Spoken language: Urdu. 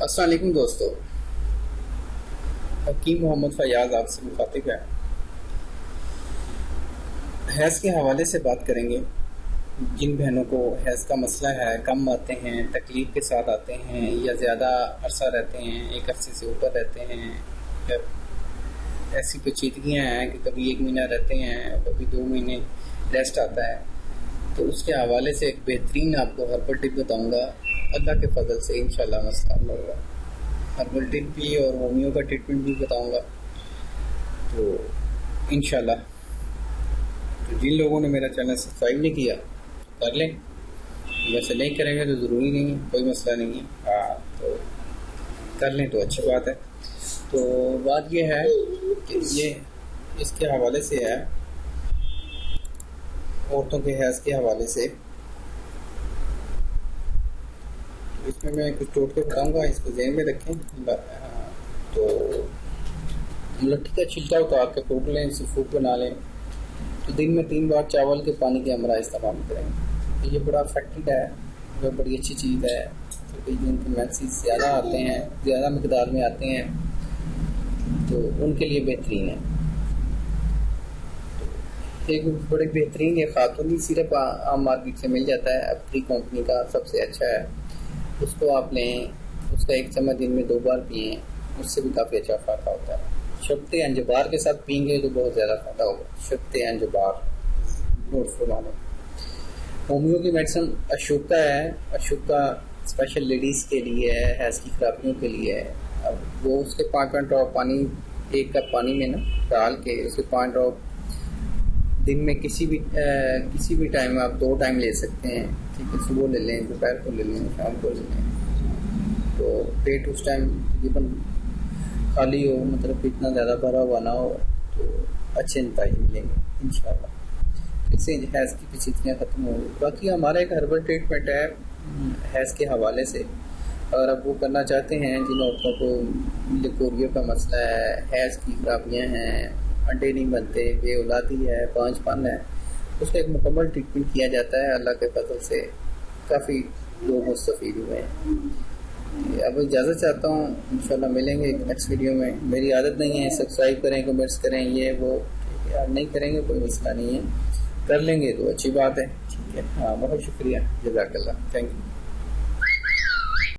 السلام علیکم دوستو، حکیم محمد فیاض آپ سے مخاطب ہے۔ حیض کے حوالے سے بات کریں گے۔ جن بہنوں کو حیض کا مسئلہ ہے، کم آتے ہیں، تکلیف کے ساتھ آتے ہیں، یا زیادہ عرصہ رہتے ہیں، ایک عرصے سے اوپر رہتے ہیں، یا ایسی پیچیدگیاں ہیں کہ کبھی 1 مہینہ رہتے ہیں، کبھی 2 مہینے ریسٹ آتا ہے، تو اس کے حوالے سے ایک بہترین آپ کو ہربل ٹپ بتاؤں گا۔ اللہ کے فضل سے انشاءاللہ مسئلہ حل ہوگا۔ ہربل ٹپ بھی اور ہومیو کا ٹریٹمنٹ بھی بتاؤں گا، تو انشاءاللہ تو جن لوگوں نے میرا چینل سبسکرائب نہیں کیا کر لیں، ویسے نہیں کریں گے تو ضروری نہیں ہے، کوئی مسئلہ نہیں ہے، تو کر لیں تو اچھی بات ہے۔ تو بات یہ ہے کہ یہ اس کے حوالے سے ہے، عورتوں کے حیض کے حوالے سے۔ اس میں کچھ ٹوٹکے بتاؤں گا، اس کو ذہن میں رکھیں۔ تو ملٹھی کا چھلکا اتار کے پھونک لیں، اسے پھونک بنا لیں، تو دن میں 3 بار چاول کے پانی کے ہمراہ استعمال کریں۔ یہ بڑا افیکٹڈ ہے، وہ بڑی اچھی چیز ہے، کیونکہ جن کے میسیج زیادہ آتے ہیں، زیادہ مقدار میں آتے ہیں، تو ان کے لیے بہترین ہے۔ ایک بڑے بہترین یہ خاتونی سیرپ عام مارکیٹ سے مل جاتا ہے، اپنی کمپنی کا سب سے اچھا ہے، اس کو آپ لیں، اس کا 1 چمچ دن میں 2 بار پئیں، اس سے بھی کافی اچھا فائدہ ہوتا ہے۔ شبت انجبار کے ساتھ پئیں گے تو بہت زیادہ فائدہ ہوگا۔ شبت انجبار نوٹ فرما لیں۔ ہومیو کی میڈیسن اشوکا ہے، اشوکا اسپیشل لیڈیز کے لیے ہے، حیض کی خرابیوں کے لیے ہے۔ اب وہ اس کے 5 ڈراپ پانی 1 کپ پانی میں ڈال کے اس کے 5 ڈراپ دن میں کسی بھی ٹائم آپ 2 ٹائم لے سکتے ہیں، ٹھیک ہے، صبح لے لیں، دوپہر کو لے لیں، شام کو لے لیں، تو پیٹ اس ٹائم تقریباً خالی ہو، مطلب کہ اتنا زیادہ بھرا ہوا نہ ہو، تو اچھے نتائج ملیں گے انشاءاللہ۔ اس سے حیض کی پیچیدگیاں ختم ہوں گی۔ باقی ہمارا ایک ہربل ٹریٹمنٹ ہے حیض کے حوالے سے، اگر آپ وہ کرنا چاہتے ہیں، جن عورتوں کو لیکوریو کا مسئلہ ہے، حیض کی خرابیاں ہیں، انڈے نہیں بنتے، بے اولادی ہے، 5 پن ہے، اس کا ایک مکمل ٹریٹمنٹ کیا جاتا ہے۔ اللہ کے فضل سے کافی لوگ مستفید ہوئے ہیں۔ اب اجازت چاہتا ہوں، انشاءاللہ ملیں گے نیکسٹ ویڈیو میں۔ میری عادت نہیں ہے سبسکرائب کریں، کمنٹس کریں، یہ وہ، نہیں کریں گے کوئی مسئلہ نہیں ہے، کر لیں گے تو اچھی بات ہے، ٹھیک ہے۔ بہت شکریہ، جزاک اللہ، تھینک یو۔